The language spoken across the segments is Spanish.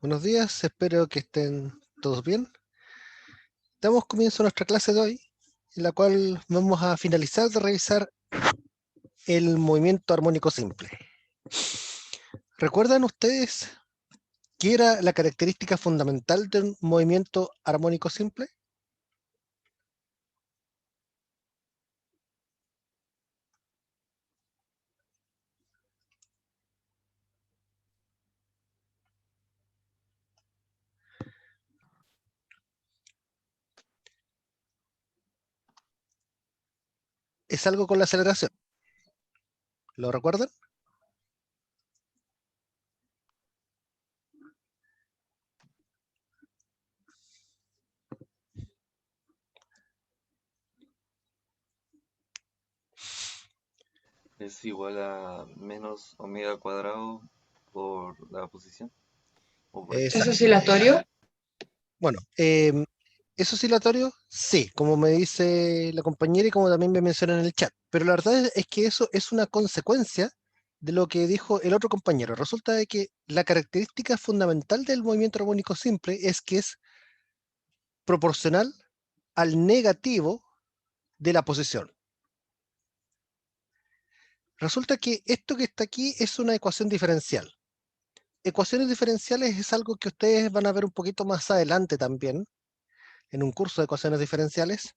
Buenos días, espero que estén todos bien. Damos comienzo a nuestra clase de hoy, en la cual vamos a finalizar de revisar el movimiento armónico simple. ¿Recuerdan ustedes qué era la característica fundamental de un movimiento armónico simple? Es algo con la aceleración. ¿Lo recuerdan? Es igual a menos omega cuadrado por la posición o por el ¿Es tiempo. Exacto. oscilatorio? Bueno, ¿es oscilatorio? Sí, como me dice la compañera y como también me menciona en el chat. Pero la verdad es que eso es una consecuencia de lo que dijo el otro compañero. Resulta de que la característica fundamental del movimiento armónico simple es que es proporcional al negativo de la posición. Resulta que esto que está aquí es una ecuación diferencial. Ecuaciones diferenciales es algo que ustedes van a ver un poquito más adelante también, en un curso de ecuaciones diferenciales,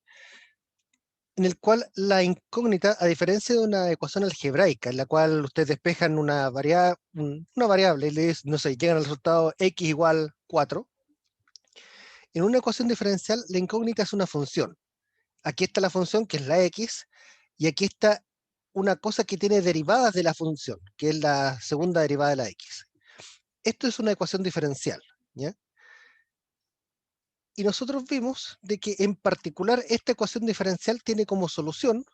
en el cual la incógnita, a diferencia de una ecuación algebraica, en la cual ustedes despejan una variable y no sé, llegan al resultado x igual 4, en una ecuación diferencial la incógnita es una función. Aquí está la función, que es la x, y aquí está una cosa que tiene derivadas de la función, que es la segunda derivada de la x. Esto es una ecuación diferencial, ¿ya? Y nosotros vimos de que en particular esta ecuación diferencial tiene como solución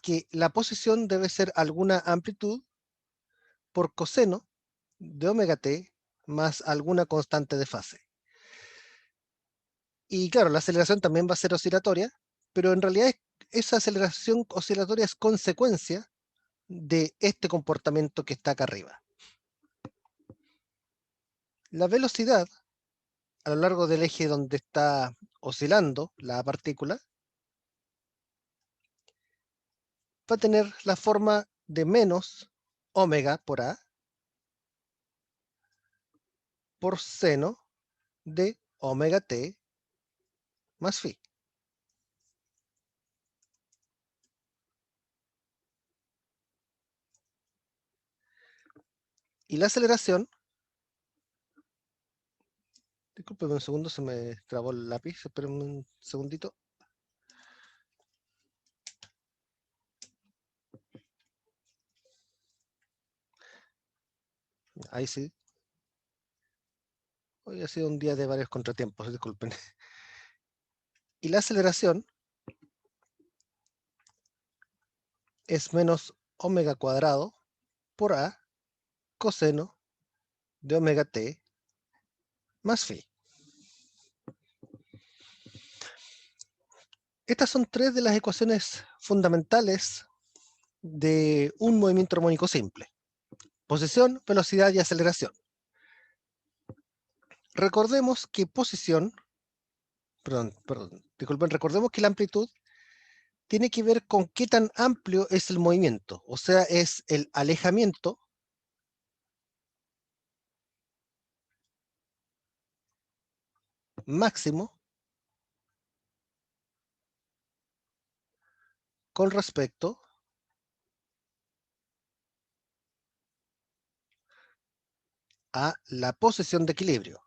que la posición debe ser alguna amplitud por coseno de omega t más alguna constante de fase. Y claro, la aceleración también va a ser oscilatoria, pero en realidad esa aceleración oscilatoria es consecuencia de este comportamiento que está acá arriba. La velocidad a lo largo del eje donde está oscilando la partícula va a tener la forma de menos omega por a por seno de omega t más phi. Y la aceleración, disculpen un segundo, se me trabó el lápiz, esperen un segundito. Ahí sí. Hoy ha sido un día de varios contratiempos, disculpen. Y la aceleración es menos omega cuadrado por a coseno de omega t más phi. Estas son tres de las ecuaciones fundamentales de un movimiento armónico simple: posición, velocidad y aceleración. Recordemos que disculpen, recordemos que la amplitud tiene que ver con qué tan amplio es el movimiento, o sea, es el alejamiento máximo con respecto a la posición de equilibrio.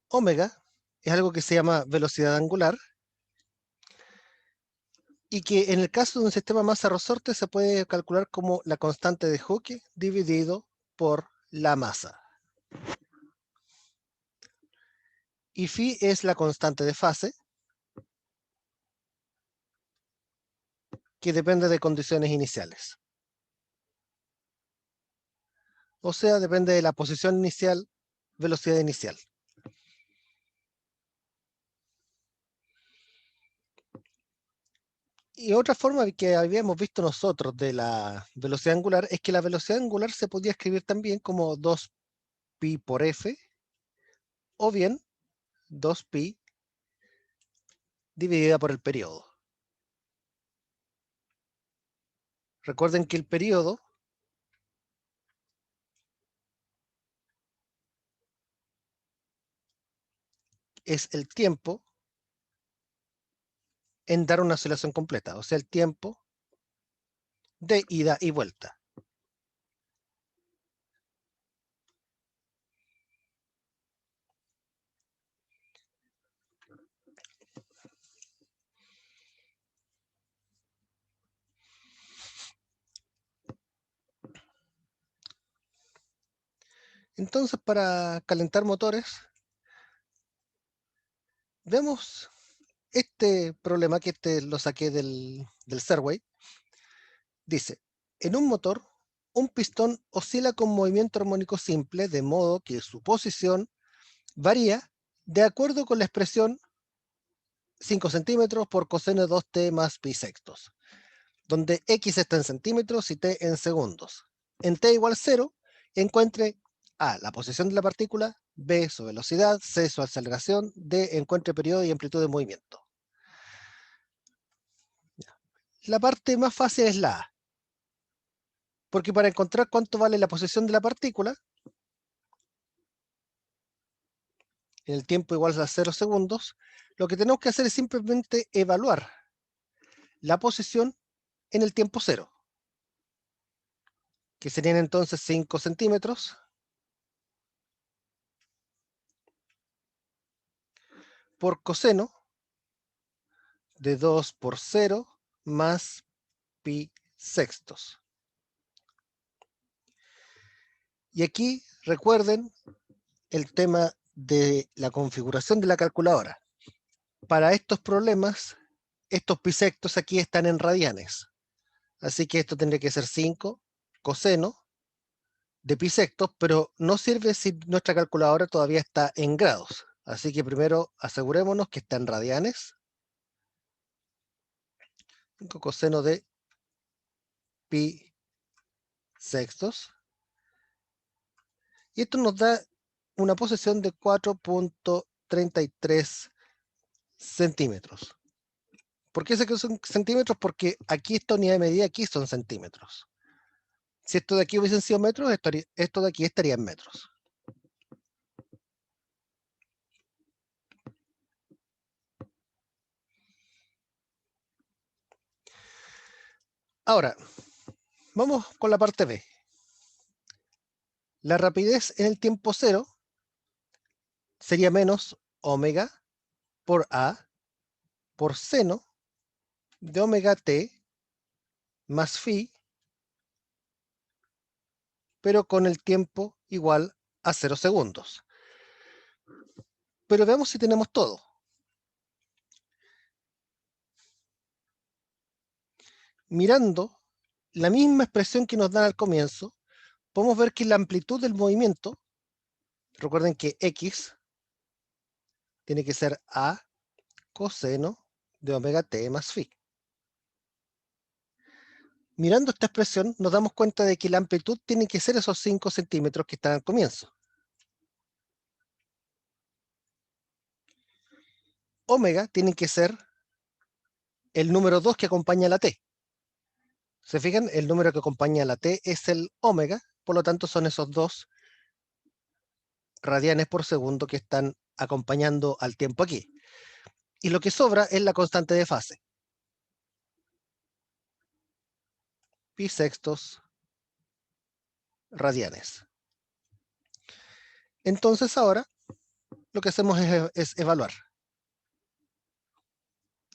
Omega es algo que se llama velocidad angular y que en el caso de un sistema masa-resorte se puede calcular como la constante de Hooke dividido por la masa. Y phi es la constante de fase, que depende de condiciones iniciales. O sea, depende de la posición inicial velocidad inicial. Y otra forma que habíamos visto nosotros de la velocidad angular es que la velocidad angular se podía escribir también como 2pi por f, o bien 2pi dividida por el periodo. Recuerden que el periodo es el tiempo en dar una oscilación completa, o sea, el tiempo de ida y vuelta. Entonces, para calentar motores, veamos este problema que lo saqué del Serway. Dice, en un motor, un pistón oscila con movimiento armónico simple, de modo que su posición varía de acuerdo con la expresión 5 centímetros por coseno de 2t más pi sextos, donde x está en centímetros y t en segundos. En t igual 0, encuentre a, la posición de la partícula, b, su velocidad, c, su aceleración, d, encuentre periodo y amplitud de movimiento. La parte más fácil es la A, porque para encontrar cuánto vale la posición de la partícula, en el tiempo igual a 0 segundos, lo que tenemos que hacer es simplemente evaluar la posición en el tiempo 0, que serían entonces 5 centímetros por coseno de 2 por 0 más pi sextos. Y aquí recuerden el tema de la configuración de la calculadora. Para estos problemas, estos pi sextos aquí están en radianes. Así que esto tendría que ser 5 coseno de pi sextos, pero no sirve si nuestra calculadora todavía está en grados. Así que primero asegurémonos que está en radianes. 5 coseno de pi sextos. Y esto nos da una posición de 4.33 centímetros. ¿Por qué sé que son centímetros? Porque aquí esta unidad de medida aquí son centímetros. Si esto de aquí hubiesen sido metros, esto de aquí estaría en metros. Ahora, vamos con la parte B. La rapidez en el tiempo cero sería menos omega por A por seno de omega t más phi, pero con el tiempo igual a 0 segundos. Pero veamos si tenemos todo. Mirando la misma expresión que nos dan al comienzo, podemos ver que la amplitud del movimiento, recuerden que x tiene que ser A coseno de omega t más phi. Mirando esta expresión, nos damos cuenta de que la amplitud tiene que ser esos 5 centímetros que están al comienzo. Omega tiene que ser el número 2 que acompaña a la t. ¿Se fijan? El número que acompaña a la t es el omega, por lo tanto son esos 2 radianes por segundo que están acompañando al tiempo aquí. Y lo que sobra es la constante de fase. Pi sextos radianes. Entonces ahora lo que hacemos es evaluar.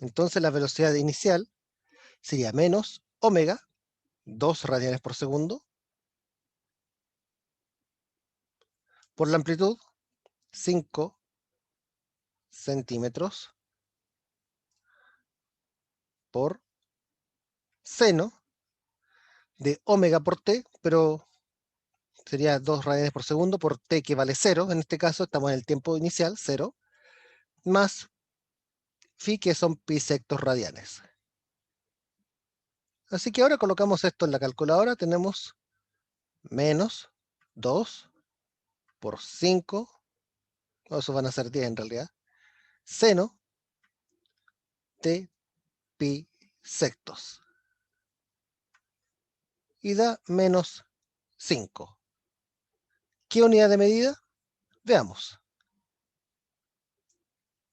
Entonces la velocidad inicial sería menos omega, 2 radianes por segundo, por la amplitud, 5 centímetros por seno de omega por t, pero sería 2 radianes por segundo por t que vale 0, en este caso estamos en el tiempo inicial, 0, más phi que son pi sectos radianes. Así que ahora colocamos esto en la calculadora, tenemos menos 2 por 5, o eso van a ser 10 en realidad, seno de pi sectos. Y da menos 5. ¿Qué unidad de medida? Veamos.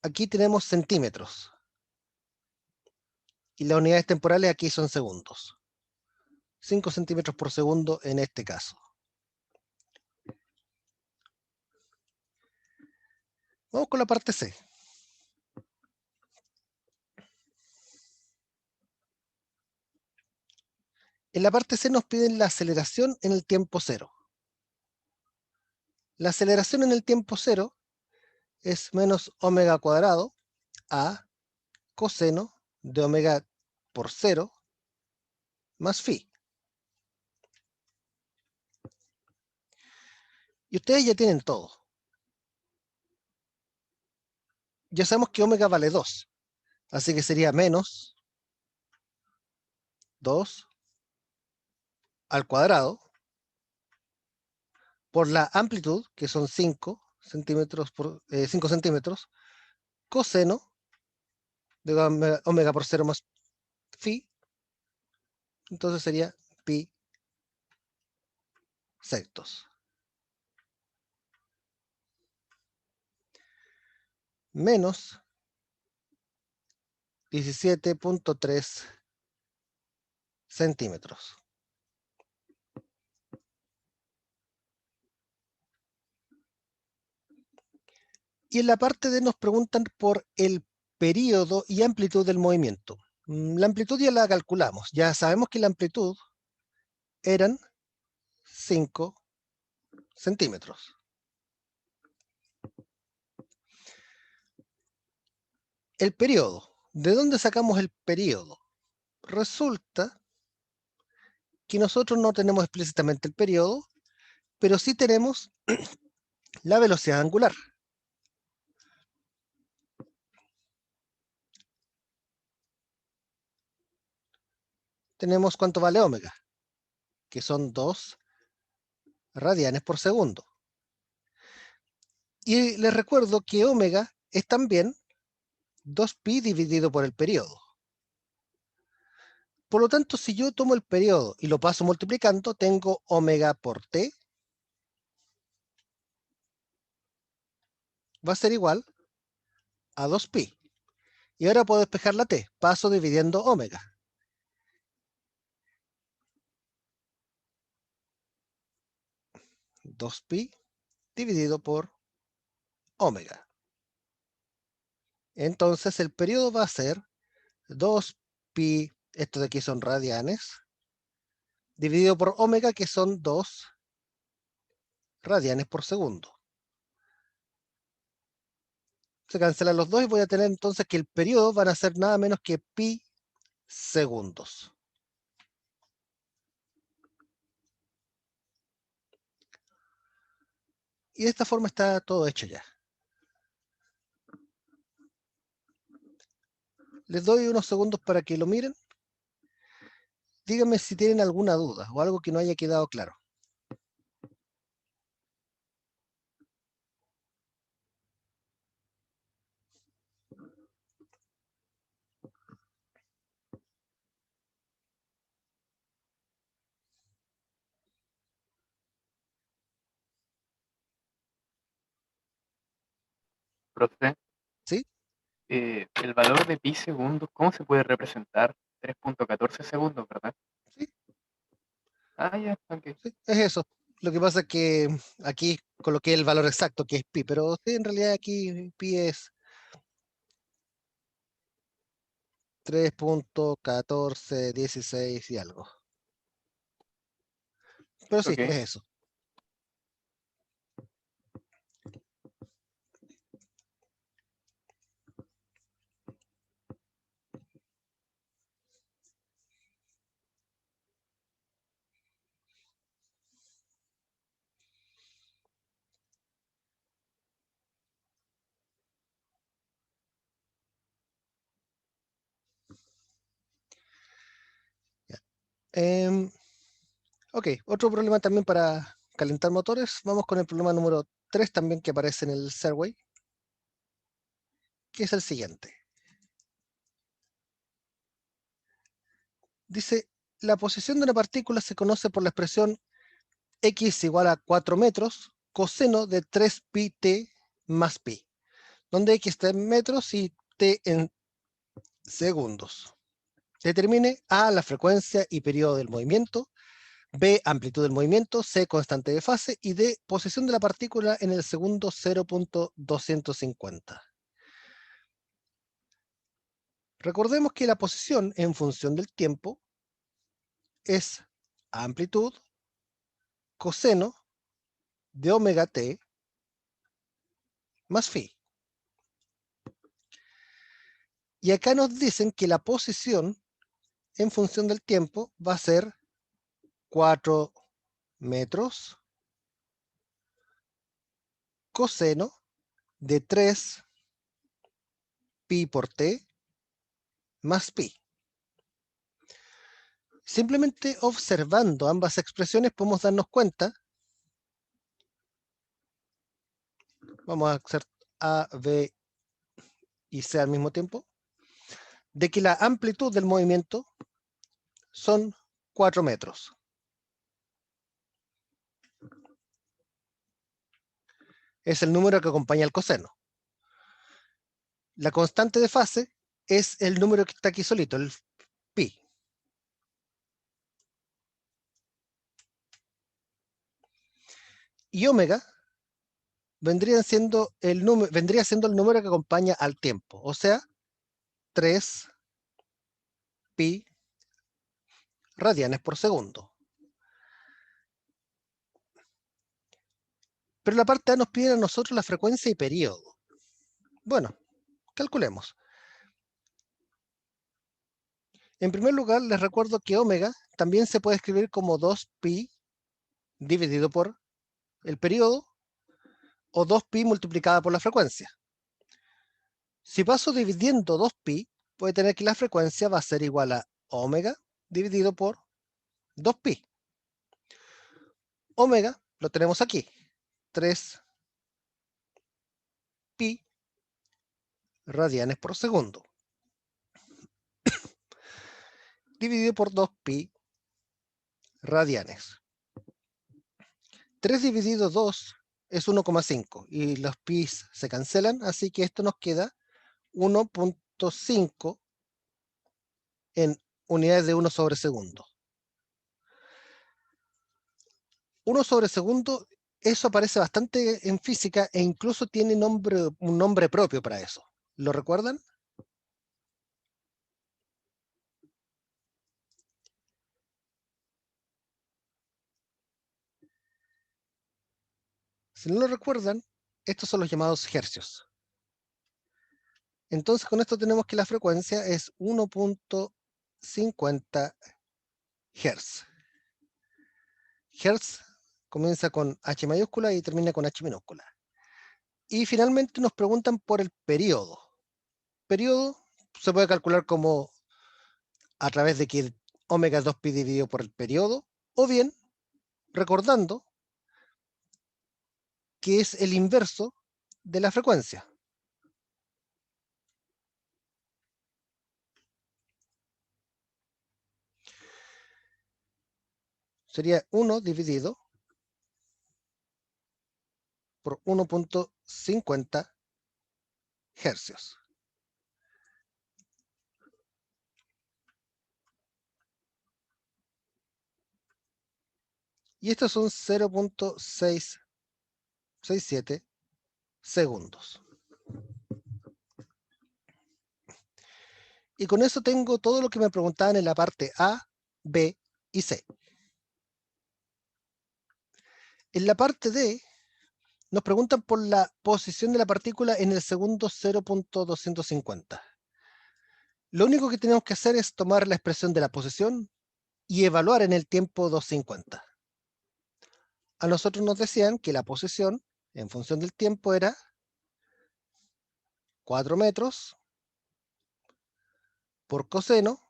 Aquí tenemos centímetros. Y las unidades temporales aquí son segundos. 5 centímetros por segundo en este caso. Vamos con la parte C. En la parte C nos piden la aceleración en el tiempo cero. La aceleración en el tiempo cero es menos omega cuadrado a coseno de omega por cero más phi. Y ustedes ya tienen todo. Ya sabemos que omega vale 2. Así que sería menos 2 al cuadrado por la amplitud, que son 5 centímetros por 5 centímetros, coseno de omega por 0 más phi, entonces sería pi sectos. Menos 17.3 centímetros. Y en la parte D nos preguntan por el período y amplitud del movimiento. La amplitud ya la calculamos. Ya sabemos que la amplitud eran 5 centímetros. El periodo. ¿De dónde sacamos el periodo? Resulta que nosotros no tenemos explícitamente el periodo, pero sí tenemos la velocidad angular. Tenemos cuánto vale omega, que son 2 radianes por segundo. Y les recuerdo que omega es también 2pi dividido por el periodo. Por lo tanto, si yo tomo el periodo y lo paso multiplicando, tengo omega por t va a ser igual a 2pi. Y ahora puedo despejar la t, paso dividiendo omega. 2pi dividido por omega. Entonces el periodo va a ser 2pi, esto de aquí son radianes, dividido por omega, que son 2 radianes por segundo. Se cancelan los dos y voy a tener entonces que el periodo van a ser nada menos que pi segundos. Y de esta forma está todo hecho ya. Les doy unos segundos para que lo miren. Díganme si tienen alguna duda o algo que no haya quedado claro. Profe, ¿Sí? el valor de pi segundos, ¿cómo se puede representar? 3.14 segundos, ¿verdad? Sí, Ah, ya, ok. sí, es eso. Lo que pasa es que aquí coloqué el valor exacto, que es pi, pero sí, en realidad aquí pi es 3.1416 y algo. Pero sí, Ok. es eso. Ok, otro problema también para calentar motores. Vamos con el problema número 3 también que aparece en el Survey, que es el siguiente. Dice, la posición de una partícula se conoce por la expresión x igual a 4 metros coseno de 3 pi t más pi, donde x está en metros y t en segundos. Determine A, la frecuencia y periodo del movimiento, B, amplitud del movimiento, C, constante de fase y D, posición de la partícula en el segundo 0.250. Recordemos que la posición en función del tiempo es amplitud coseno de omega t más phi. Y acá nos dicen que la posición en función del tiempo va a ser 4 metros coseno de 3 pi por t más pi. Simplemente observando ambas expresiones podemos darnos cuenta, vamos a hacer A, B y C al mismo tiempo, de que la amplitud del movimiento son 4 metros. Es el número que acompaña al coseno. La constante de fase es el número que está aquí solito, el pi. Y omega vendría siendo el número que acompaña al tiempo, o sea, 3 pi radianes por segundo. Pero la parte A nos pide a nosotros la frecuencia y periodo. Bueno, calculemos. En primer lugar, les recuerdo que omega también se puede escribir como 2pi dividido por el periodo o 2pi multiplicada por la frecuencia. Si paso dividiendo 2pi, puede tener que la frecuencia va a ser igual a omega dividido por 2pi. Omega lo tenemos aquí, 3 pi radianes por segundo, dividido por 2pi radianes. 3 dividido 2 es 1,5 y los pi se cancelan, así que esto nos queda 1.5 en unidades de 1 sobre segundo. 1 sobre segundo, eso aparece bastante en física e incluso tiene un nombre propio para eso. ¿Lo recuerdan? Si no lo recuerdan, estos son los llamados hercios. Entonces con esto tenemos que la frecuencia es 1.50 Hz. Hertz comienza con H mayúscula y termina con H minúscula. Y finalmente nos preguntan por el periodo. Periodo se puede calcular como a través de que omega es 2pi dividido por el periodo, o bien recordando que es el inverso de la frecuencia. Sería 1 dividido por 1.50 hercios. Y estos son 0.667 segundos. Y con eso tengo todo lo que me preguntaban en la parte A, B y C. En la parte D nos preguntan por la posición de la partícula en el segundo 0.250. Lo único que tenemos que hacer es tomar la expresión de la posición y evaluar en el tiempo 250. A nosotros nos decían que la posición en función del tiempo era 4 metros por coseno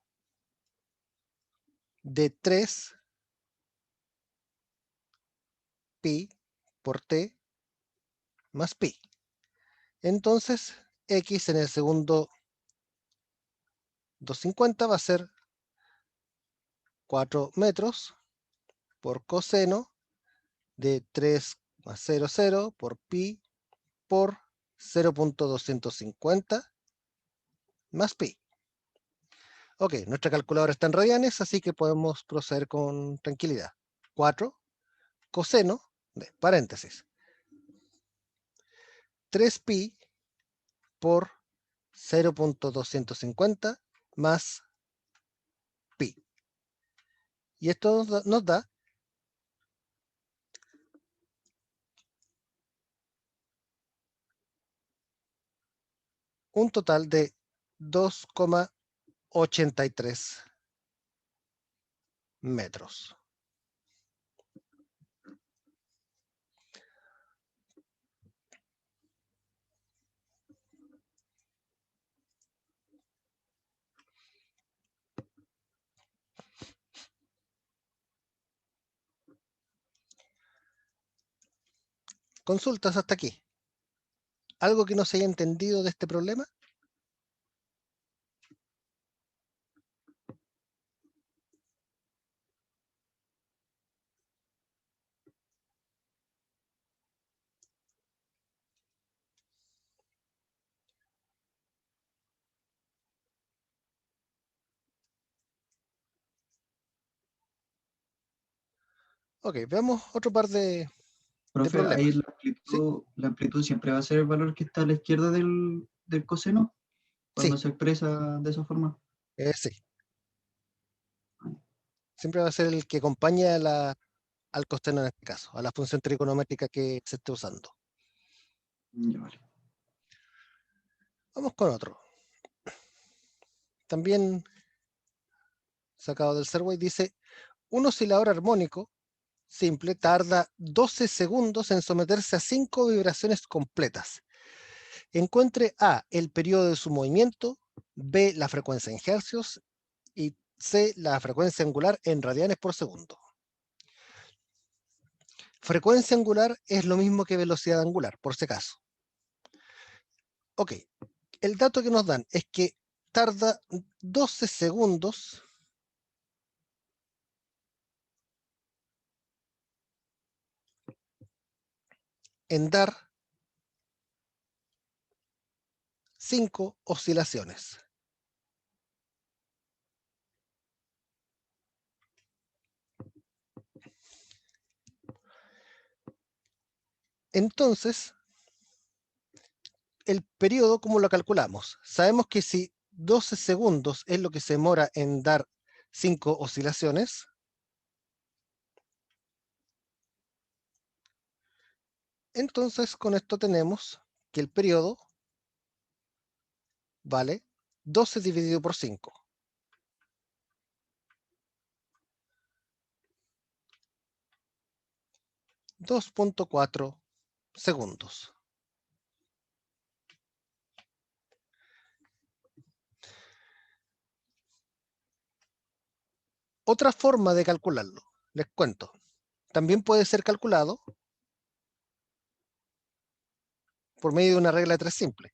de 3 pi por t más pi. Entonces, x en el segundo 250 va a ser 4 metros por coseno de 3 más 0,0 por pi por 0.250 más pi. Ok, nuestra calculadora está en radianes, así que podemos proceder con tranquilidad. 4 coseno de paréntesis 3 pi por 0.250 más pi. Y esto nos da un total de 2,83 metros. Consultas hasta aquí. ¿Algo que no se haya entendido de este problema? Ok, veamos otro par de Profe, ahí problemas. ¿Sí? la amplitud siempre va a ser el valor que está a la izquierda del coseno, cuando Sí, se expresa de esa forma. sí. Siempre va a ser el que acompaña al coseno en este caso, a la función trigonométrica que se esté usando. Ya, vale. Vamos con otro. También sacado del Serway, dice, un oscilador armónico simple tarda 12 segundos en someterse a 5 vibraciones completas. Encuentre A, el periodo de su movimiento, B, la frecuencia en hercios y C, la frecuencia angular en radianes por segundo. Frecuencia angular es lo mismo que velocidad angular, por si acaso. Ok, el dato que nos dan es que tarda 12 segundos en dar 5 oscilaciones. Entonces, el periodo, ¿cómo lo calculamos? Sabemos que si 12 segundos es lo que se demora en dar 5 oscilaciones, entonces con esto tenemos que el periodo vale 12 dividido por 5. 2.4 segundos. Otra forma de calcularlo, les cuento, también puede ser calculado por medio de una regla de 3 simple.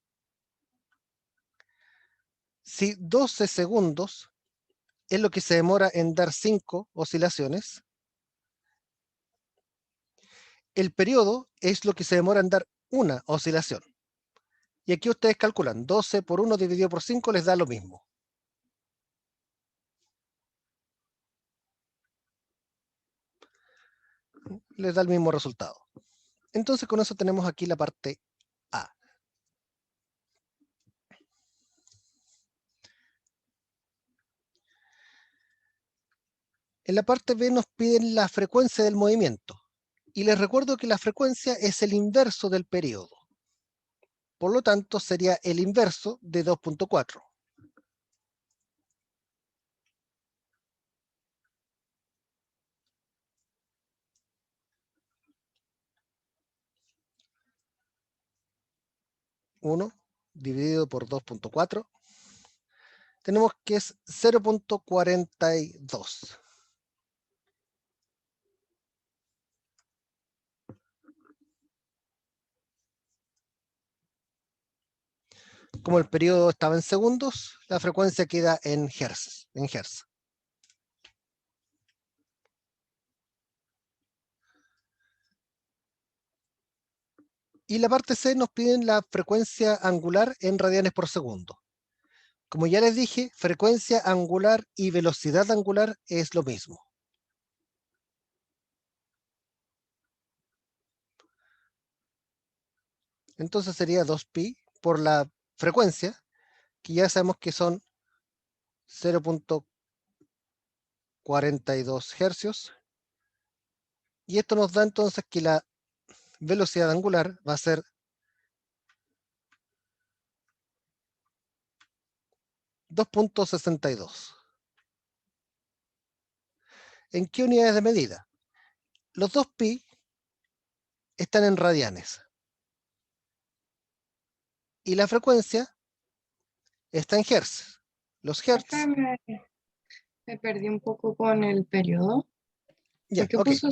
Si 12 segundos es lo que se demora en dar 5 oscilaciones, el periodo es lo que se demora en dar una oscilación. Y aquí ustedes calculan, 12 por 1 dividido por 5 les da lo mismo. Les da el mismo resultado. Entonces con eso tenemos aquí la parte A. En la parte B nos piden la frecuencia del movimiento. Y les recuerdo que la frecuencia es el inverso del periodo. Por lo tanto, sería el inverso de 2.4. Uno dividido por 2.4. Tenemos que es 0.42. Como el periodo estaba en segundos, la frecuencia queda en hertz. Y la parte C nos piden la frecuencia angular en radianes por segundo. Como ya les dije, frecuencia angular y velocidad angular es lo mismo. Entonces sería 2pi por la frecuencia, que ya sabemos que son 0.42 hercios. Y esto nos da entonces que la velocidad angular va a ser 2.62. ¿En qué unidades de medida? Los 2pi están en radianes. Y la frecuencia está en hertz. Los hertz, Profe, me perdí un poco con el periodo. ya, ¿Por qué ok. puso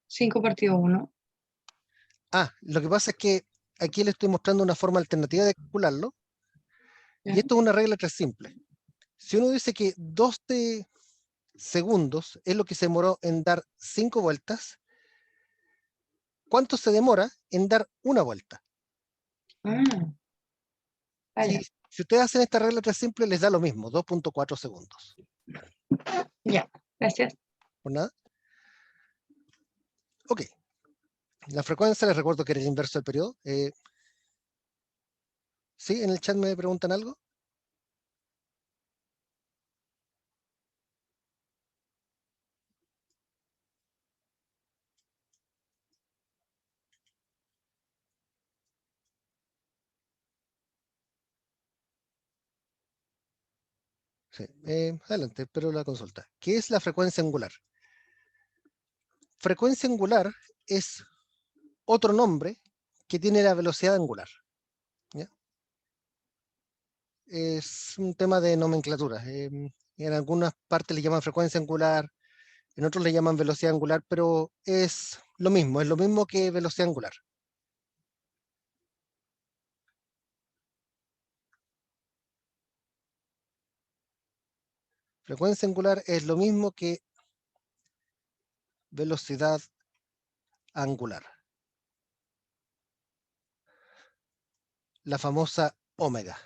5 partido 1? Lo que pasa es que aquí le estoy mostrando una forma alternativa de calcularlo. Y esto es una regla tres simple. Si uno dice que 12 segundos es lo que se demoró en dar 5 vueltas, ¿cuánto se demora en dar una vuelta? Y si ustedes hacen esta regla tres simple, les da lo mismo, 2.4 segundos. Ya, gracias. ¿Por nada? Ok. La frecuencia, les recuerdo que era el inverso del periodo. ¿Sí? ¿En el chat me preguntan algo? Sí. Adelante, espero la consulta. ¿Qué es la frecuencia angular? Frecuencia angular es otro nombre que tiene la velocidad angular. ¿Ya? Es un tema de nomenclatura. En algunas partes le llaman frecuencia angular, en otros le llaman velocidad angular, pero es lo mismo que velocidad angular. Frecuencia angular es lo mismo que velocidad angular. La famosa ómega.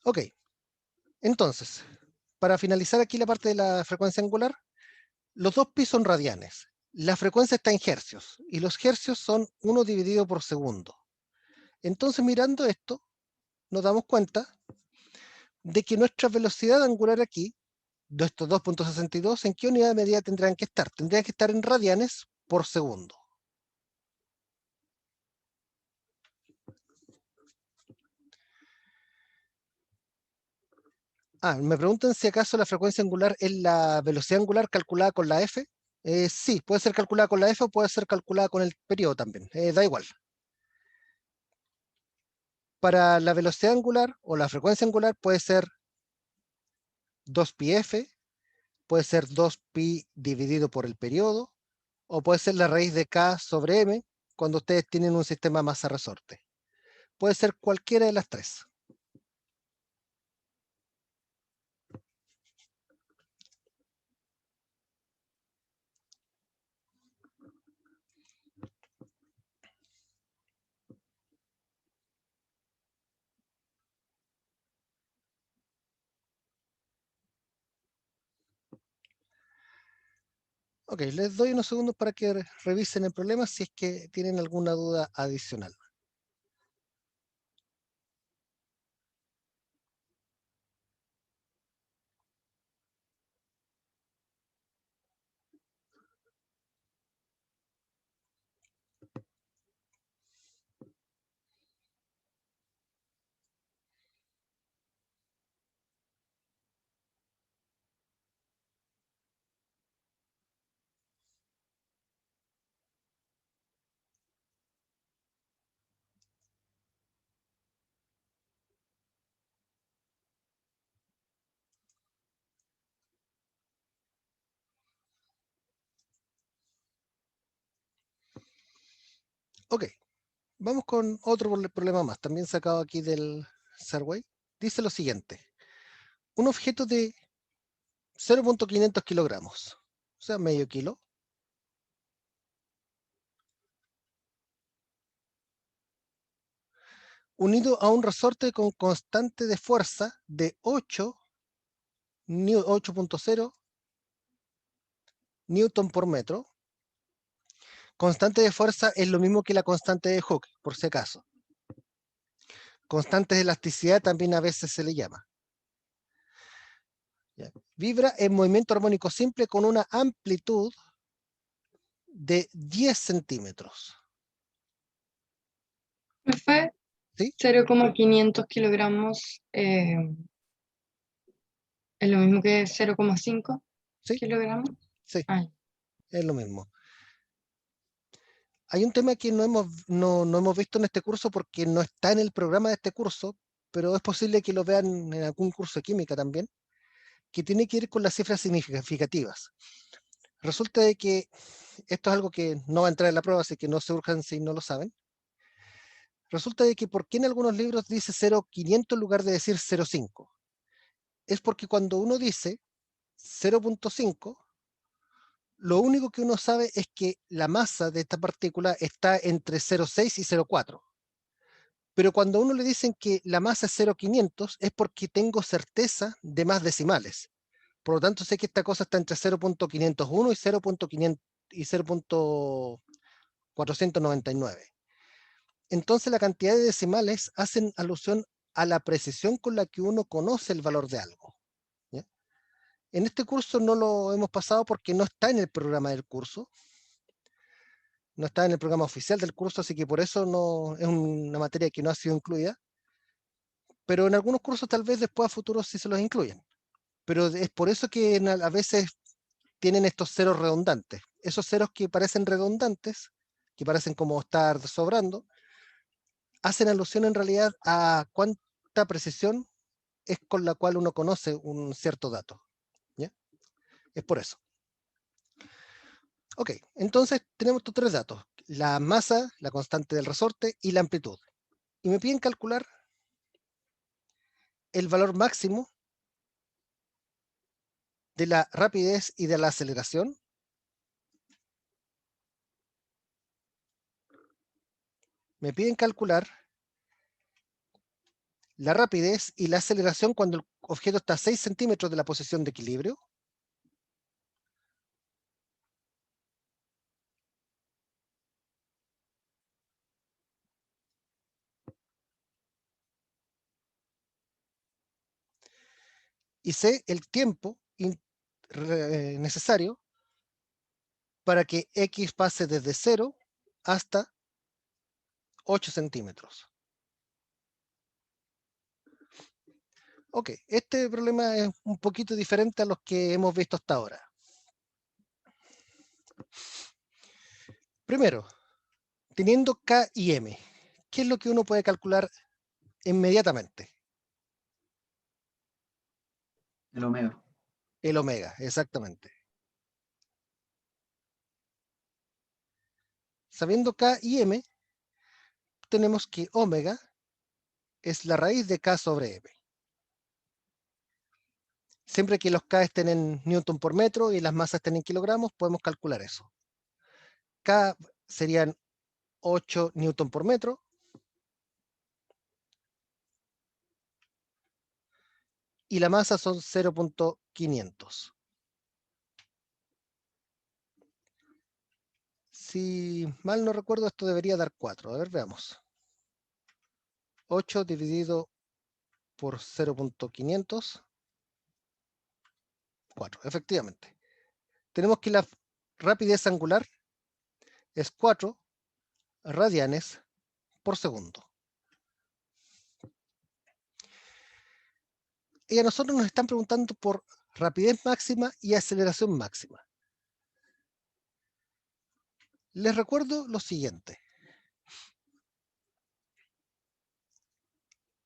Ok, entonces, para finalizar aquí la parte de la frecuencia angular, los 2pi son radianes. La frecuencia está en hercios y los hercios son 1 dividido por segundo. Entonces, mirando esto, nos damos cuenta de que nuestra velocidad angular aquí, de estos 2.62, ¿en qué unidad de medida tendrán que estar? Tendrían que estar en radianes por segundo. Me preguntan si acaso la frecuencia angular es la velocidad angular calculada con la f. Sí, puede ser calculada con la f o puede ser calculada con el periodo también. Da igual. Para la velocidad angular o la frecuencia angular puede ser 2πf, puede ser 2pi dividido por el periodo, o puede ser la raíz de k sobre m cuando ustedes tienen un sistema masa-resorte. Puede ser cualquiera de las tres. Ok, les doy unos segundos para que revisen el problema si es que tienen alguna duda adicional. Ok, Vamos con otro problema más, también sacado aquí del Survey. Dice lo siguiente. Un objeto de 0.500 kilogramos, o sea, medio kilo, unido a un resorte con constante de fuerza de 8.0 newton por metro. Constante de fuerza es lo mismo que la constante de Hooke, por si acaso. Constante de elasticidad también a veces se le llama. ¿Ya? Vibra en movimiento armónico simple con una amplitud de 10 centímetros. Profe, ¿Sí? 0,500 kilogramos es lo mismo que 0,5 ¿Sí? kilogramos. Sí, Ay, es lo mismo. Hay un tema que no hemos visto en este curso porque no está en el programa de este curso, pero es posible que lo vean en algún curso de química también, que tiene que ir con las cifras significativas. Resulta de que esto es algo que no va a entrar en la prueba, así que no se urjan si no lo saben. Resulta de que ¿por qué en algunos libros dice 0,500 en lugar de decir 0,5? Es porque cuando uno dice 0.5, lo único que uno sabe es que la masa de esta partícula está entre 0,6 y 0,4. Pero cuando a uno le dicen que la masa es 0,500 es porque tengo certeza de más decimales. Por lo tanto, sé que esta cosa está entre 0.501 y 0.499. Entonces, la cantidad de decimales hacen alusión a la precisión con la que uno conoce el valor de algo. ¿Ya? En este curso no lo hemos pasado porque no está en el programa del curso. No está en el programa oficial del curso, así que por eso no es una materia que no ha sido incluida. Pero en algunos cursos tal vez después a futuro sí se los incluyen. Pero es por eso que a veces tienen estos ceros redundantes. Esos ceros que parecen redundantes, que parecen como estar sobrando, hacen alusión en realidad a cuánta precisión es con la cual uno conoce un cierto dato. ¿Ya? Es por eso. Ok, entonces tenemos estos tres datos. La masa, la constante del resorte y la amplitud. Y me piden calcular el valor máximo de la rapidez y de la aceleración. Me piden calcular la rapidez y la aceleración cuando el objeto está a 6 centímetros de la posición de equilibrio. Y sé el tiempo necesario para que X pase desde 0 hasta 8 centímetros. Ok, este problema es un poquito diferente a los que hemos visto hasta ahora. Primero, teniendo K y M, ¿qué es lo que uno puede calcular inmediatamente? El omega. El omega, exactamente. Sabiendo K y M, tenemos que omega es la raíz de K sobre M. Siempre que los K estén en newton por metro y las masas estén en kilogramos, podemos calcular eso. K serían 8 newton por metro. Y la masa son 0.500. Si mal no recuerdo, esto debería dar 4. A ver, veamos. 8 dividido por 0.500. 4, efectivamente. Tenemos que la rapidez angular es 4 radianes por segundo. Y a nosotros nos están preguntando por rapidez máxima y aceleración máxima. Les recuerdo lo siguiente.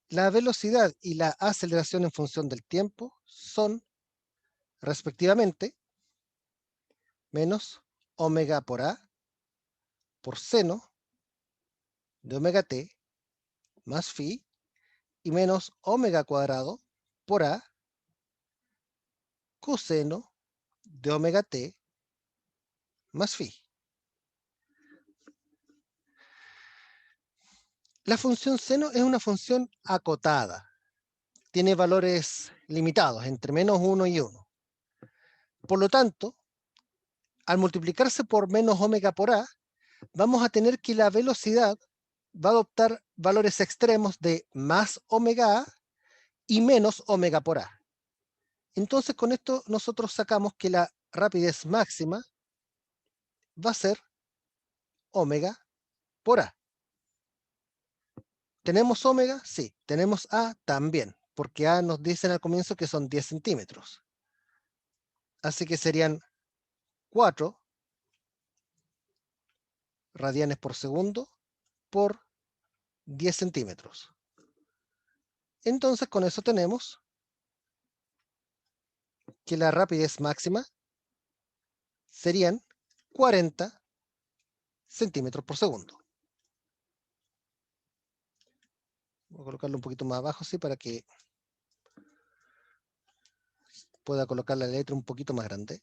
La velocidad y la aceleración en función del tiempo son, respectivamente, menos omega por A por seno de omega t más phi y menos omega cuadrado por a coseno de omega t más phi. La función seno es una función acotada. Tiene valores limitados, entre menos 1 y 1. Por lo tanto, al multiplicarse por menos omega por a, vamos a tener que la velocidad va a adoptar valores extremos de más omega a y menos omega por a. Entonces, con esto nosotros sacamos que la rapidez máxima va a ser omega por a. ¿Tenemos omega? Sí. ¿Tenemos a? También, porque a nos dicen al comienzo que son 10 centímetros. Así que serían 4 radianes por segundo por 10 centímetros. Entonces, con eso tenemos que la rapidez máxima serían 40 centímetros por segundo. Voy a colocarlo un poquito más abajo, sí, para que pueda colocar la letra un poquito más grande.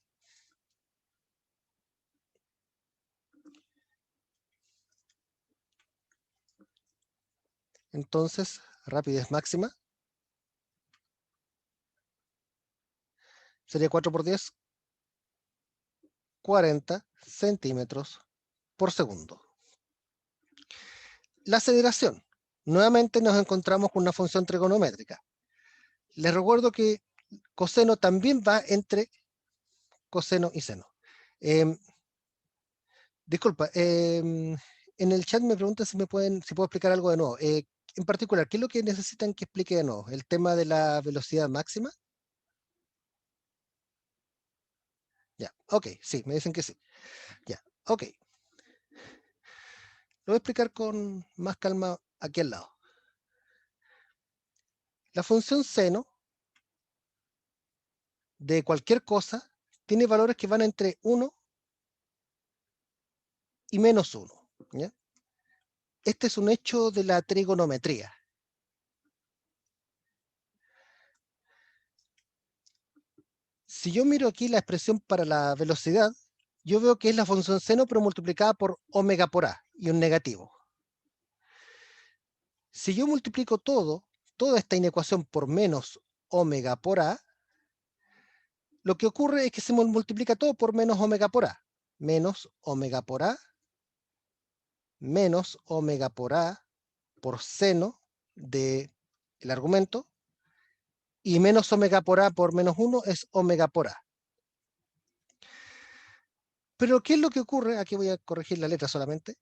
Entonces, rapidez máxima sería 4 por 10, 40 centímetros por segundo. La aceleración. Nuevamente nos encontramos con una función trigonométrica. Les recuerdo que coseno también va entre coseno y seno. Disculpa, en el chat me preguntan si puedo explicar algo de nuevo. En particular, ¿qué es lo que necesitan que explique de nuevo? ¿El tema de la velocidad máxima? Ya, ok, sí, me dicen que sí. Ya, ok. Lo voy a explicar con más calma aquí al lado. La función seno de cualquier cosa tiene valores que van entre 1 y menos 1. ¿Ya? Este es un hecho de la trigonometría. Si yo miro aquí la expresión para la velocidad, yo veo que es la función seno pero multiplicada por omega por a y un negativo. Si yo multiplico toda esta inecuación por menos omega por a, lo que ocurre es que se multiplica todo por menos omega por a. Menos omega por a, menos omega por a por seno del argumento, y menos omega por a por menos 1 es omega por a. Pero ¿qué es lo que ocurre? Aquí voy a corregir la letra solamente.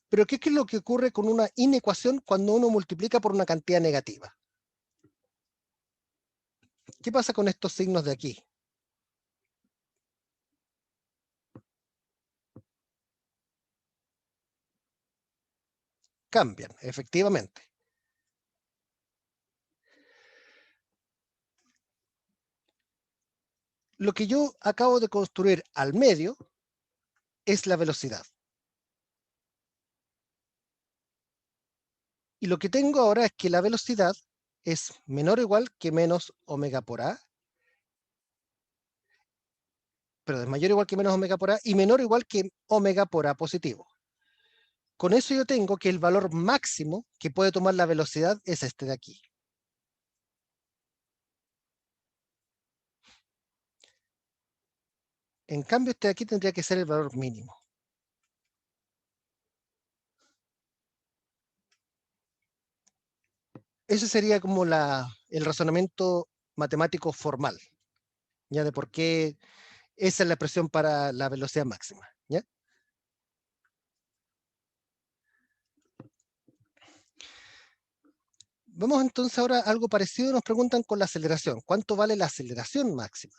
Pero ¿qué es lo que ocurre con una inecuación cuando uno multiplica por una cantidad negativa? ¿Qué pasa con estos signos de aquí? Cambian, efectivamente. Lo que yo acabo de construir al medio es la velocidad. Y lo que tengo ahora es que la velocidad es menor o igual que menos omega por a, pero es mayor o igual que menos omega por a y menor o igual que omega por a positivo. Con eso yo tengo que el valor máximo que puede tomar la velocidad es este de aquí. En cambio, este de aquí tendría que ser el valor mínimo. Ese sería como el razonamiento matemático formal, ¿ya? De por qué esa es la expresión para la velocidad máxima, ¿ya? Vamos entonces ahora a algo parecido, nos preguntan con la aceleración. ¿Cuánto vale la aceleración máxima?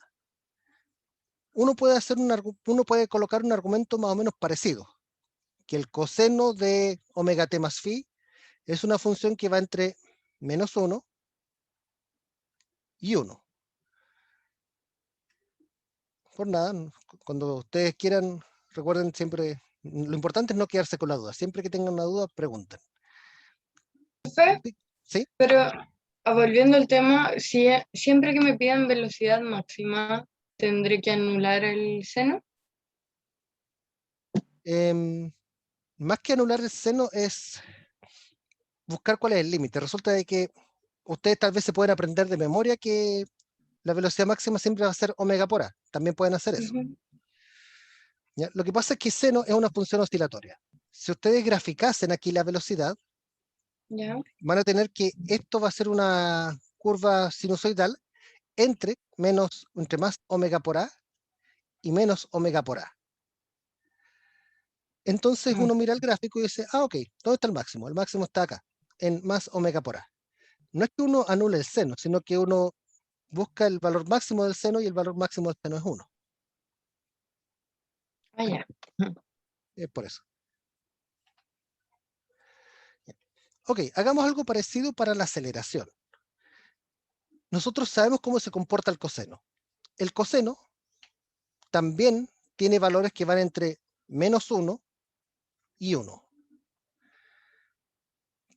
Uno puede colocar un argumento más o menos parecido, que el coseno de omega t más phi es una función que va entre menos 1 y 1. Por nada, cuando ustedes quieran Recuerden siempre, lo importante es no quedarse con la duda. Siempre que tengan una duda, pregunten. Profe, ¿Sí? pero volviendo al tema, si siempre que me pidan velocidad máxima, ¿tendré que anular el seno? Más que anular el seno es buscar cuál es el límite. Resulta de que ustedes tal vez se pueden aprender de memoria que la velocidad máxima siempre va a ser omega por a. También pueden hacer eso. Ujú. ¿Ya? Lo que pasa es que seno es una función oscilatoria. Si ustedes graficasen aquí la velocidad, Ya, van a tener que esto va a ser una curva sinusoidal entre más omega por a y menos omega por a. Entonces mm, uno mira el gráfico y dice, ok, ¿dónde está el máximo? El máximo está acá, en más omega por a. No es que uno anule el seno, sino que uno busca el valor máximo del seno y el valor máximo del seno es 1. ya. Es por eso. Ok, hagamos algo parecido para la aceleración. Nosotros sabemos cómo se comporta el coseno. El coseno también tiene valores que van entre -1 y 1.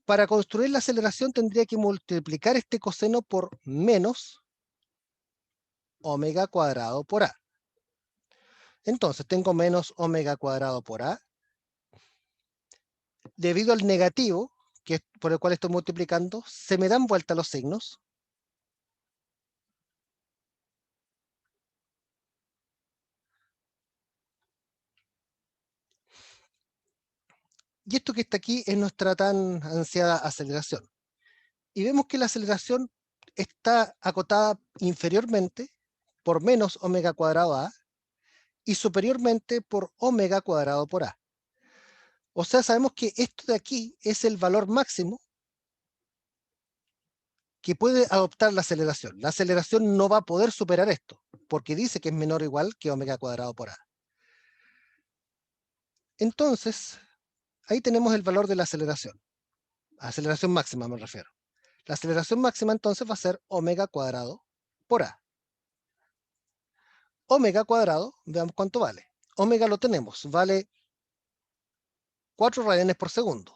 Para construir la aceleración tendría que multiplicar este coseno por menos omega cuadrado por a. Entonces tengo menos omega cuadrado por a. Debido al negativo, que es por el cual estoy multiplicando, se me dan vuelta los signos. Y esto que está aquí es nuestra tan ansiada aceleración. Y vemos que la aceleración está acotada inferiormente por menos omega cuadrado a y superiormente por omega cuadrado por a. O sea, sabemos que esto de aquí es el valor máximo que puede adoptar la aceleración. La aceleración no va a poder superar esto, porque dice que es menor o igual que omega cuadrado por a. Entonces, ahí tenemos el valor de la aceleración. Aceleración máxima me refiero. La aceleración máxima entonces va a ser omega cuadrado por a. Omega cuadrado, veamos cuánto vale. Omega lo tenemos, vale 4 radianes por segundo.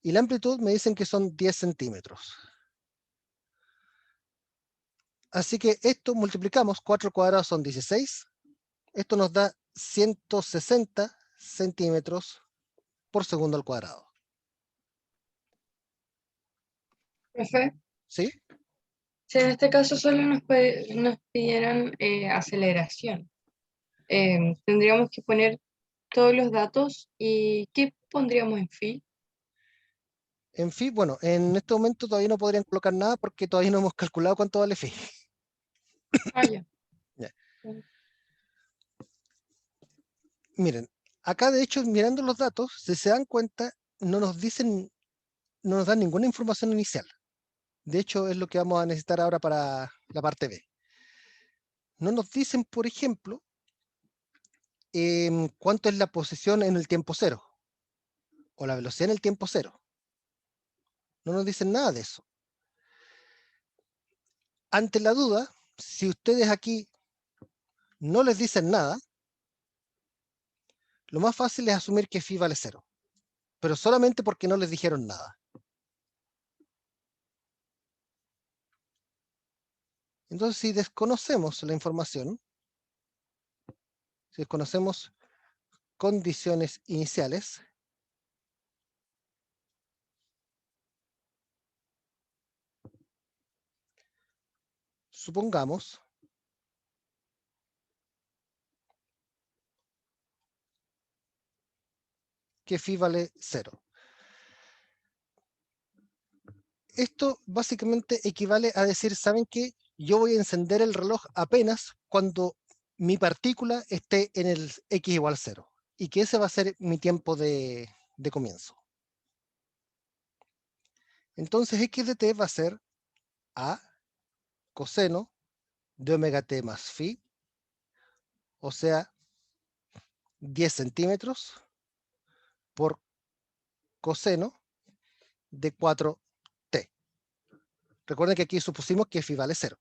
Y la amplitud me dicen que son 10 centímetros. Así que esto multiplicamos, 4 cuadrados son 16. Esto nos da 160 centímetros por segundo al cuadrado. Profe, ¿Sí? si en este caso solo nos pidieran aceleración, tendríamos que poner todos los datos y ¿qué pondríamos en phi? En fin, bueno, en este momento todavía no podrían colocar nada porque todavía no hemos calculado cuánto vale phi. Ah, ya. Ya. Miren, acá de hecho, mirando los datos, si se dan cuenta, no nos dicen, no nos dan ninguna información inicial. De hecho, es lo que vamos a necesitar ahora para la parte B. No nos dicen, por ejemplo, cuánto es la posición en el tiempo cero o la velocidad en el tiempo cero. No nos dicen nada de eso. Ante la duda, si ustedes aquí no les dicen nada, lo más fácil es asumir que phi vale 0, pero solamente porque no les dijeron nada. Entonces, si desconocemos la información, si desconocemos condiciones iniciales, supongamos que phi vale 0. Esto básicamente equivale a decir, ¿saben qué? Yo voy a encender el reloj apenas cuando mi partícula esté en el x igual 0. Y que ese va a ser mi tiempo de comienzo. Entonces x de t va a ser a coseno de omega t más phi, o sea, 10 centímetros por coseno de 4t. Recuerden que aquí supusimos que phi vale 0.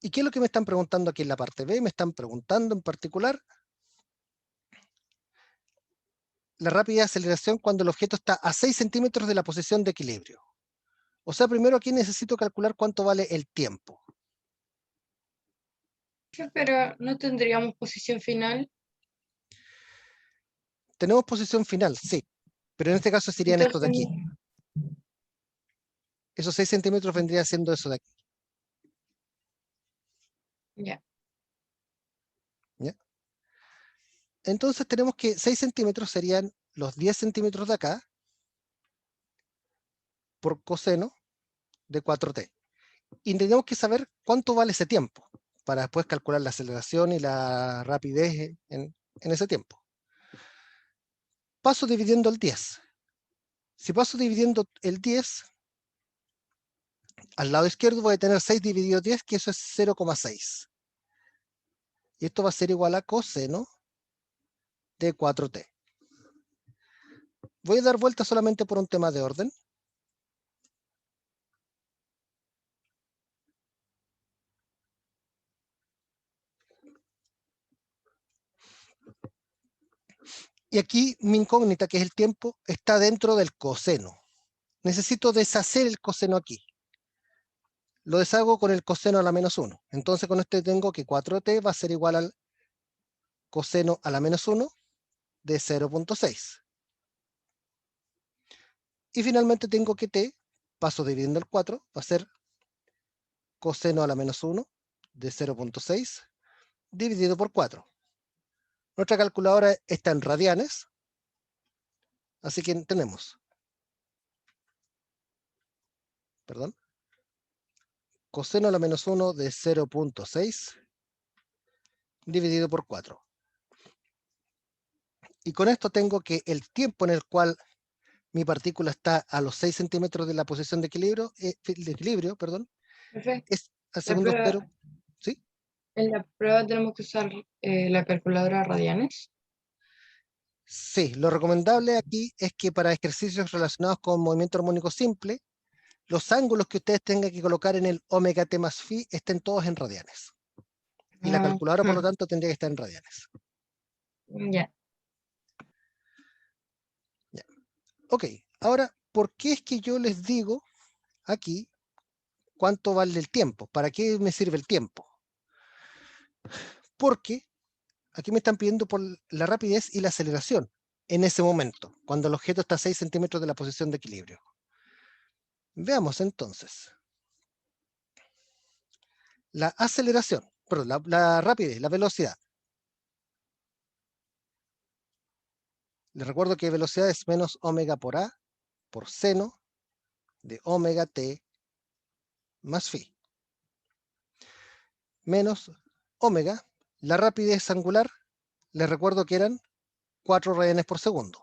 ¿Y qué es lo que me están preguntando aquí en la parte B? Me están preguntando en particular la rapidez de aceleración cuando el objeto está a 6 centímetros de la posición de equilibrio. O sea, primero aquí necesito calcular cuánto vale el tiempo. Pero no tendríamos posición final. Tenemos posición final, sí, pero en este caso serían estos de aquí. Entonces, Esos 6 centímetros vendría siendo eso de aquí. ya. ¿Ya? Entonces tenemos que 6 centímetros serían los 10 centímetros de acá por coseno de 4t. Y tenemos que saber cuánto vale ese tiempo para después calcular la aceleración y la rapidez en ese tiempo. Paso dividiendo el 10. Si paso dividiendo el 10, al lado izquierdo voy a tener 6 dividido 10, que eso es 0,6. Y esto va a ser igual a coseno de 4t. Voy a dar vuelta solamente por un tema de orden. Y aquí mi incógnita, que es el tiempo, está dentro del coseno. Necesito deshacer el coseno aquí. Lo deshago con el coseno a la menos 1. Entonces con esto tengo que 4t va a ser igual al coseno a la menos 1 de 0,6. Y finalmente tengo que t, paso dividiendo el 4, va a ser coseno a la menos 1 de 0,6 dividido por 4. Nuestra calculadora está en radianes, así que tenemos, perdón, coseno a la menos 1 de 0,6 dividido por 4. Y con esto tengo que el tiempo en el cual mi partícula está a los 6 centímetros de la posición de equilibrio, Profe, es al la segundo prueba, cero. ¿Sí? en la prueba tenemos que usar la calculadora radianes. Sí, lo recomendable aquí es que para ejercicios relacionados con movimiento armónico simple, los ángulos que ustedes tengan que colocar en el omega t más phi estén todos en radianes. Y la calculadora, por lo tanto, tendría que estar en radianes. Ya. Ya. Ok, ahora, ¿por qué es que yo les digo aquí cuánto vale el tiempo? ¿Para qué me sirve el tiempo? Porque aquí me están pidiendo por la rapidez y la aceleración en ese momento, cuando el objeto está a 6 centímetros de la posición de equilibrio. Veamos entonces. La aceleración, perdón, la rapidez, la velocidad. Les recuerdo que velocidad es menos omega por a por seno de omega t más phi. Menos omega, la rapidez angular, les recuerdo que eran 4 radianes por segundo.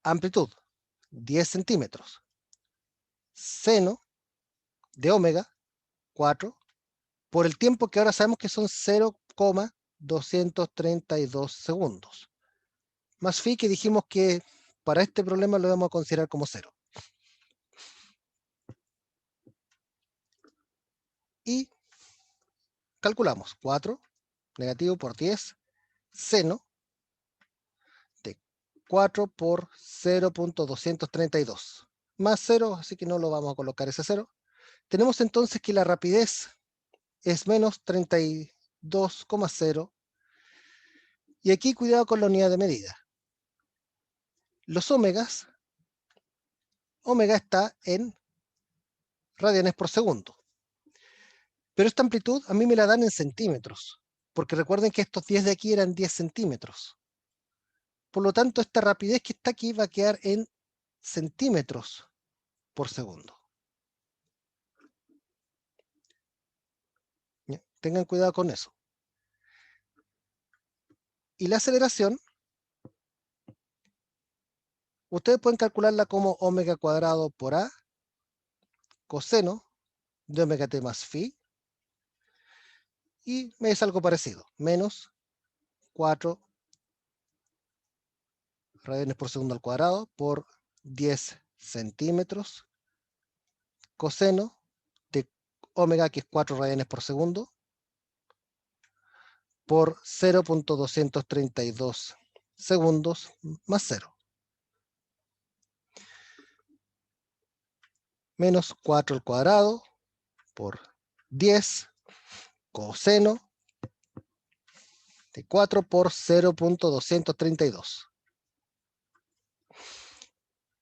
Amplitud, 10 centímetros. Seno de omega, 4, por el tiempo que ahora sabemos que son 0,232 segundos. Más phi, que dijimos que para este problema lo vamos a considerar como 0. Y calculamos 4 negativo por 10 seno de 4 por 0,232 más 0, así que no lo vamos a colocar ese 0. Tenemos entonces que la rapidez es menos 32,0. Y aquí cuidado con la unidad de medida. Los omegas, omega está en radianes por segundo. Pero esta amplitud a mí me la dan en centímetros, porque recuerden que estos 10 de aquí eran 10 centímetros. Por lo tanto, esta rapidez que está aquí va a quedar en centímetros por segundo. ¿Ya? Tengan cuidado con eso. Y la aceleración, ustedes pueden calcularla como omega cuadrado por a coseno de omega t más phi, y me es algo parecido, menos 4 radianes por segundo al cuadrado por 10 centímetros coseno de omega, que es 4 radianes por segundo, por 0.232 segundos más 0. Menos 4 al cuadrado por 10 coseno de 4 por 0.232.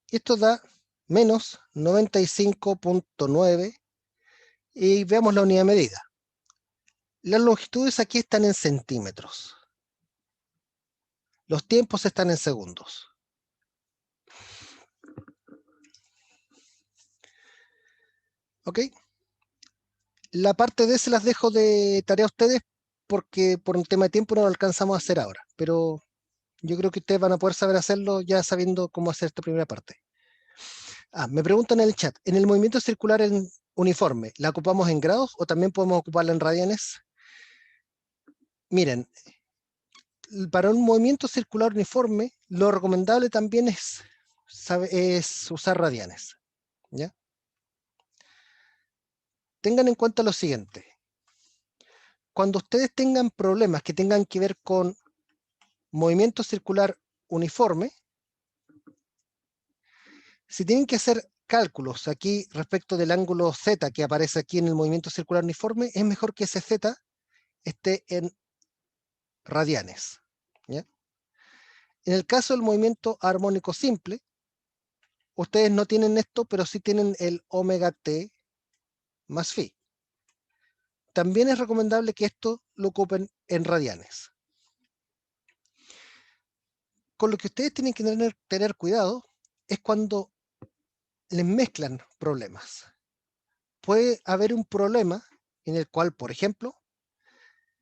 Esto da menos 95.9 y veamos la unidad de medida. Las longitudes aquí están en centímetros. Los tiempos están en segundos. ¿Ok? La parte D se las dejo de tarea a ustedes porque por un tema de tiempo no lo alcanzamos a hacer ahora, pero yo creo que ustedes van a poder saber hacerlo ya sabiendo cómo hacer esta primera parte. Me preguntan en el chat, ¿en el movimiento circular en uniforme la ocupamos en grados o también podemos ocuparla en radianes? Miren, para un movimiento circular uniforme, lo recomendable también es usar radianes, ¿ya? Tengan en cuenta lo siguiente. Cuando ustedes tengan problemas que tengan que ver con movimiento circular uniforme, si tienen que hacer cálculos aquí respecto del ángulo Z que aparece aquí en el movimiento circular uniforme, es mejor que ese Z esté en radianes, ¿ya? En el caso del movimiento armónico simple, ustedes no tienen esto, pero sí tienen el omega t más phi. También es recomendable que esto lo ocupen en radianes. Con lo que ustedes tienen que tener cuidado es cuando les mezclan problemas. Puede haber un problema en el cual, por ejemplo,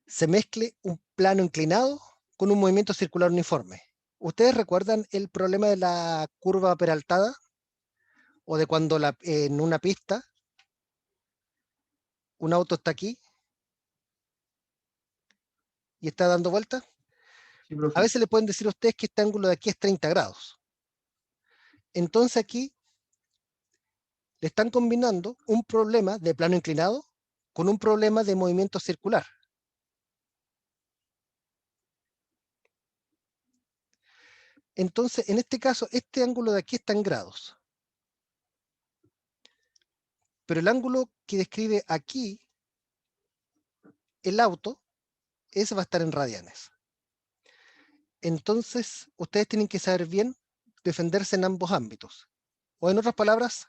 se mezcle un plano inclinado con un movimiento circular uniforme. ¿Ustedes recuerdan el problema de la curva peraltada? ¿O de cuando en una pista un auto está aquí y está dando vueltas? Sí, profe. A veces le pueden decir a ustedes que este ángulo de aquí es 30 grados. Entonces aquí le están combinando un problema de plano inclinado con un problema de movimiento circular. Entonces, en este caso, este ángulo de aquí está en grados. Pero el ángulo que describe aquí el auto, ese va a estar en radianes. Entonces, ustedes tienen que saber bien defenderse en ambos ámbitos. O en otras palabras,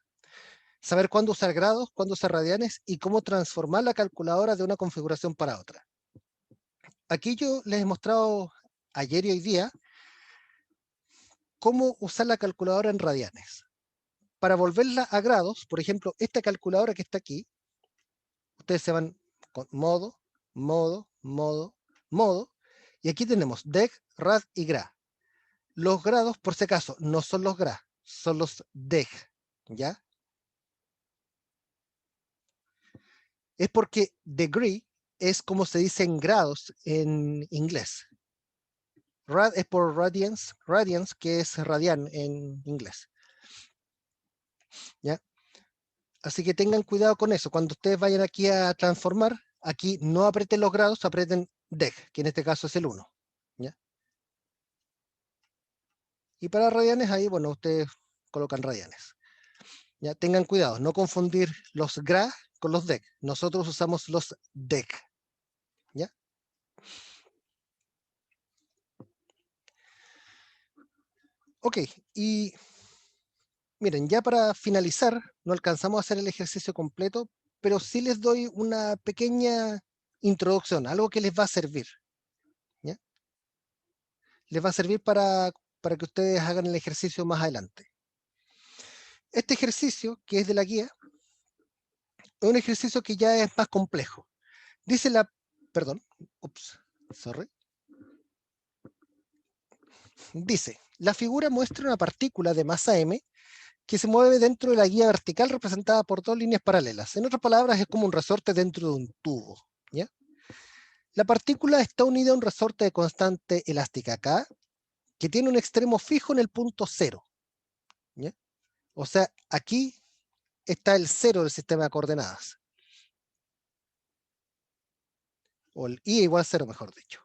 saber cuándo usar grados, cuándo usar radianes y cómo transformar la calculadora de una configuración para otra. Aquí yo les he mostrado ayer y hoy día cómo usar la calculadora en radianes. Para volverla a grados, por ejemplo, esta calculadora que está aquí, ustedes se van con modo, modo, modo, modo, y aquí tenemos deg, rad y gra. Los grados, por si acaso, no son los gra, son los deg, ¿ya? Es porque degree es como se dice en grados en inglés. Rad es por radians, radians que es radian en inglés, ¿ya? Así que tengan cuidado con eso. Cuando ustedes vayan aquí a transformar, aquí no aprieten los grados, aprieten deg, que en este caso es el 1, ¿ya? Y para radianes, ahí, bueno, ustedes colocan radianes. Ya, tengan cuidado, no confundir los gra con los deg. Nosotros usamos los deg, ¿ya? Ok, y miren, ya para finalizar, no alcanzamos a hacer el ejercicio completo, pero sí les doy una pequeña introducción, algo que les va a servir, ¿ya? Les va a servir para que ustedes hagan el ejercicio más adelante. Este ejercicio, que es de la guía, es un ejercicio que ya es más complejo. Dice la, perdón, sorry. Dice, la figura muestra una partícula de masa m que se mueve dentro de la guía vertical representada por dos líneas paralelas. En otras palabras, es como un resorte dentro de un tubo, ¿ya? La partícula está unida a un resorte de constante elástica K, que tiene un extremo fijo en el punto 0. ¿Ya? O sea, aquí está el 0 del sistema de coordenadas. O el i igual a 0, mejor dicho.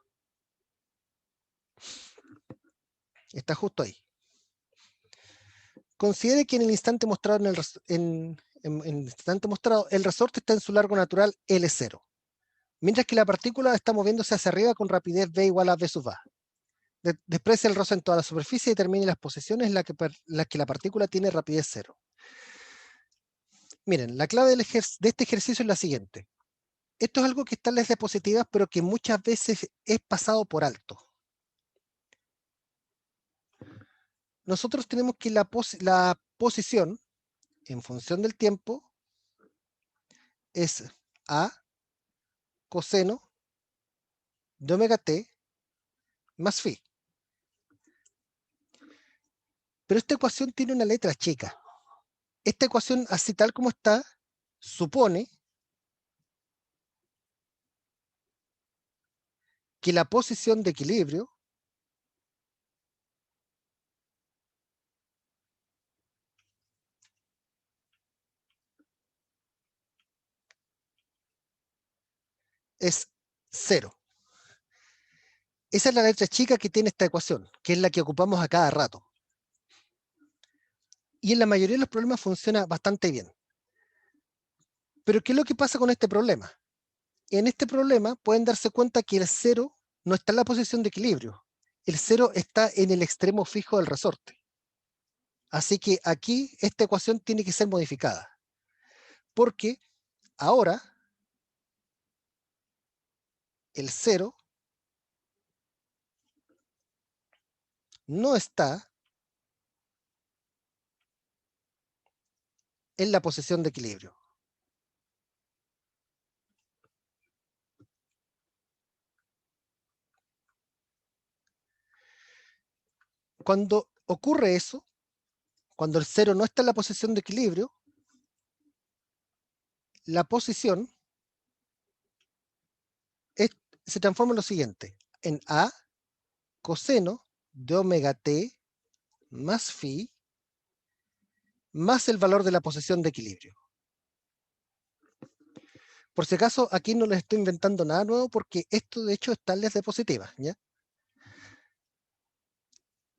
Está justo ahí. Considere que en el instante mostrado, en el instante mostrado, el resorte está en su largo natural L0, mientras que la partícula está moviéndose hacia arriba con rapidez v igual a v sub a. Desprecie el roce en toda la superficie y determine las posiciones en las que la partícula tiene rapidez 0. Miren, la clave de este ejercicio es la siguiente. Esto es algo que está en las diapositivas, pero que muchas veces es pasado por alto. Nosotros tenemos que la posición en función del tiempo es a coseno de omega t más phi. Pero esta ecuación tiene una letra chica. Esta ecuación, así tal como está, supone que la posición de equilibrio es 0. Esa es la letra chica que tiene esta ecuación, que es la que ocupamos a cada rato. Y en la mayoría de los problemas funciona bastante bien. Pero ¿qué es lo que pasa con este problema? En este problema pueden darse cuenta que el 0 no está en la posición de equilibrio. El 0 está en el extremo fijo del resorte. Así que aquí esta ecuación tiene que ser modificada. Porque ahora el 0 no está en la posición de equilibrio. Cuando ocurre eso, cuando el 0 no está en la posición de equilibrio, la posición se transforma en lo siguiente, en a coseno de omega t más phi más el valor de la posición de equilibrio. Por si acaso, aquí no les estoy inventando nada nuevo porque esto de hecho está en las diapositivas, ¿ya?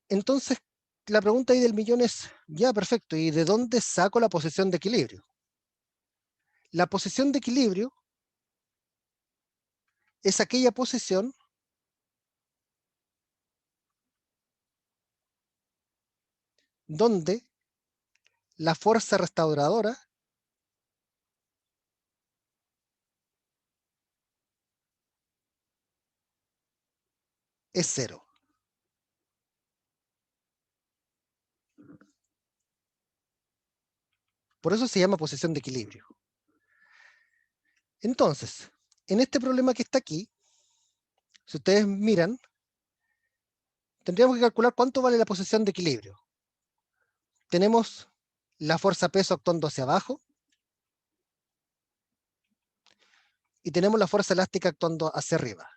Entonces, la pregunta ahí del millón es, ya, perfecto, ¿y de dónde saco la posición de equilibrio? La posición de equilibrio es aquella posición donde la fuerza restauradora es 0. Por eso se llama posición de equilibrio. Entonces, en este problema que está aquí, si ustedes miran, tendríamos que calcular cuánto vale la posición de equilibrio. Tenemos la fuerza peso actuando hacia abajo y tenemos la fuerza elástica actuando hacia arriba.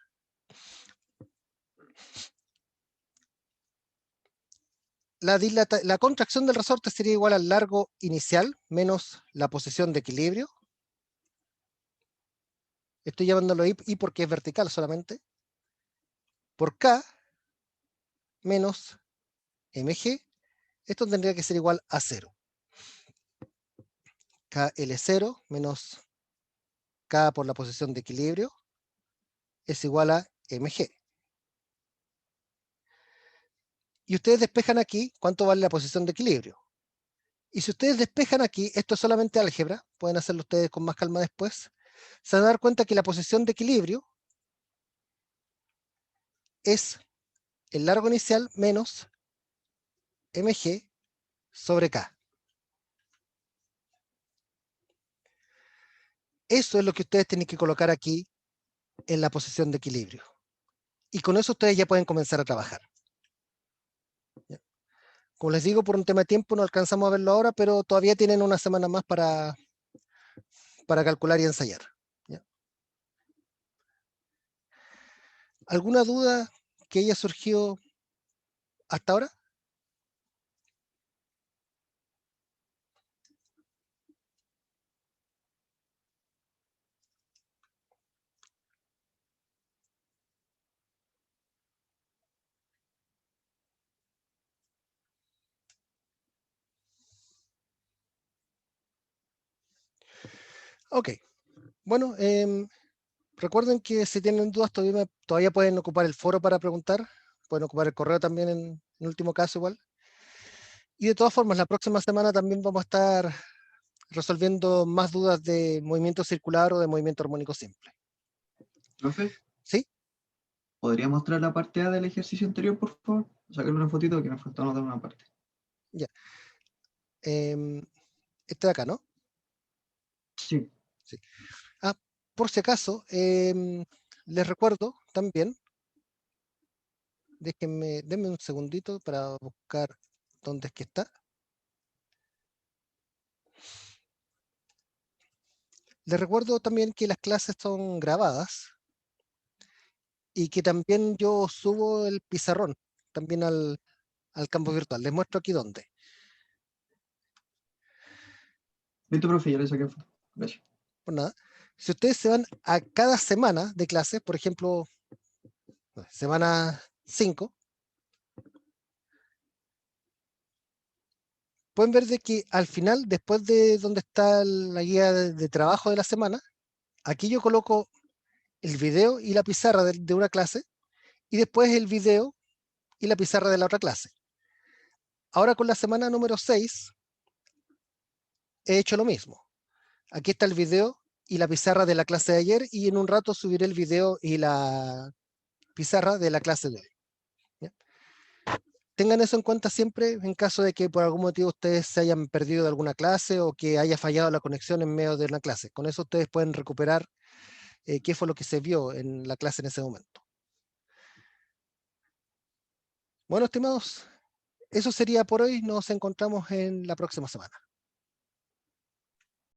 La contracción del resorte sería igual al largo inicial menos la posición de equilibrio. Estoy llamándolo I porque es vertical solamente. Por K menos mg. Esto tendría que ser igual a 0. KL0 menos K por la posición de equilibrio es igual a mg. Y ustedes despejan aquí cuánto vale la posición de equilibrio. Y si ustedes despejan aquí, esto es solamente álgebra, pueden hacerlo ustedes con más calma después, se van a dar cuenta que la posición de equilibrio es el largo inicial menos mg sobre k. Eso es lo que ustedes tienen que colocar aquí en la posición de equilibrio. Y con eso ustedes ya pueden comenzar a trabajar. ¿Ya? Como les digo, por un tema de tiempo no alcanzamos a verlo ahora, pero todavía tienen una semana más para calcular y ensayar. ¿Ya? ¿Alguna duda que haya surgido ¿Hasta ahora? Ok. Bueno, recuerden que si tienen dudas todavía pueden ocupar el foro para preguntar. Pueden ocupar el correo también en último caso igual. Y de todas formas, la próxima semana también vamos a estar resolviendo más dudas de movimiento circular o de movimiento armónico simple. Profe, ¿Sí? ¿podría mostrar la parte A del ejercicio anterior, por favor? Sacarle una fotito que me faltó anotar una parte. Ya. Este de acá, ¿no? Sí. Sí. Ah, por si acaso, les recuerdo también, denme un segundito para buscar dónde es que está. Les recuerdo también que las clases son grabadas y que también yo subo el pizarrón también al campo virtual. Les muestro aquí dónde. Listo, profe, ya le saqué foto. Gracias. Por nada. Si ustedes se van a cada semana de clase, por ejemplo, semana 5, pueden ver de que al final, después de donde está la guía de trabajo de la semana, aquí yo coloco el video y la pizarra de una clase y después el video y la pizarra de la otra clase. Ahora con la semana número 6 he hecho lo mismo. Aquí está el video y la pizarra de la clase de ayer y en un rato subiré el video y la pizarra de la clase de hoy. ¿Ya? Tengan eso en cuenta siempre en caso de que por algún motivo ustedes se hayan perdido de alguna clase o que haya fallado la conexión en medio de una clase. Con eso ustedes pueden recuperar qué fue lo que se vio en la clase en ese momento. Bueno, estimados, eso sería por hoy. Nos encontramos en la próxima semana.